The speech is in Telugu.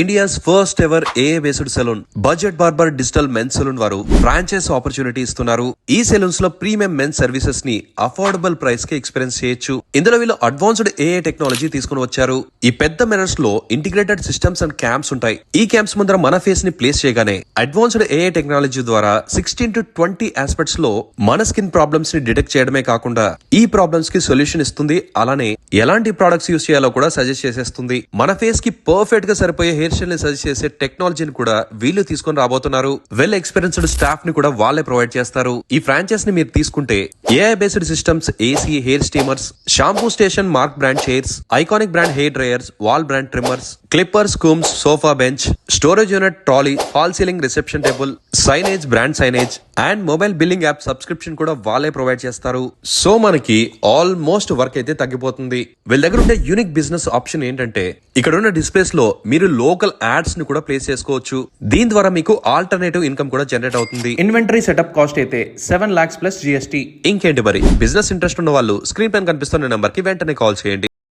India's first ever A A based salon budget barber digital men's salon వారు ఫ్రాంచైజ్ ఆపర్చునిటీ ఇస్తున్నారు. ఈ సెలూన్స్ లో ప్రీమియం మెన్స్ సర్వీసెస్ ని అఫోర్డబుల్ ప్రైస్ కి ఎక్స్పీరియన్స్ చేయొచ్చు. ఇందులో వీళ్ళు అడ్వాన్స్డ్ ఏఏ టెక్నాలజీ తీసుకుని వచ్చారు. ఈ పెద్ద మిర్రర్స్ లో ఇంటిగ్రేటెడ్ సిస్టమ్స్ అండ్ క్యామ్స్ ఉంటాయి. ఈ క్యామ్స్ ముందర మన ఫేస్ ని ప్లేస్ చేయగానే అడ్వాన్స్డ్ ఏఏ టెక్నాలజీ ద్వారా 16 to 20 ఆస్పెక్ట్స్ లో మన స్కిన్ ప్రాబ్లమ్స్ ని డిటెక్ట్ చేయడమే కాకుండా ఈ ప్రాబ్లమ్స్ కి సొల్యూషన్ ఇస్తుంది. అలానే ఎలాంటి ప్రొడక్ట్స్ యూస్ చేయాలో కూడా సజెస్ట్ చేసేస్తుంది. మన ఫేస్ కి పర్ఫెక్ట్ గా సరిపోయే హెయిర్ స్టైల్ ని సజెస్ట్ చేసే టెక్నాలజీని కూడా వీళ్ళు తీసుకొని రాబోతున్నారు. వెల్ ఎక్స్పీరియన్స్డ్ స్టాఫ్ ని కూడా వాళ్ళే ప్రొవైడ్ చేస్తారు. ఈ ఫ్రాంచైజ్ ని మీరు తీసుకుంటే AI based systems, AC, hair steamers, shampoo station, mark brand chairs, iconic brand hair dryers, wall brand trimmers, Clippers, కూమ్స్, sofa bench, storage unit, trolley, fall ceiling, reception table, signage, brand signage and mobile billing app subscription కూడా వాళ్ళే ప్రొవైడ్ చేస్తారు. సో మనకి ఆల్మోస్ట్ వర్క్ అయితే తగ్గిపోతుంది. వీళ్ళ దగ్గర ఉండే యూనిక్ బిజినెస్ ఆప్షన్ ఏంటంటే ఇక్కడ ఉన్న డిస్ప్లేస్ లో మీరు లోకల్ యాడ్స్ ని కూడా ప్లేస్ చేసుకోవచ్చు. దీని ద్వారా మీకు ఆల్టర్నేటివ్ ఇన్కమ్ కూడా జనరేట్ అవుతుంది. ఇన్వెంటరీ సెటప్ కాస్ట్ అయితే 7 lakhs plus GST. ఇంకేంటి మరి, బిజినెస్ ఇంట్రెస్ట్ ఉన్న వాళ్ళు స్క్రీన్ పైన కనిపిస్తున్న నెంబర్ కి వెంటనే కాల్ చేయండి.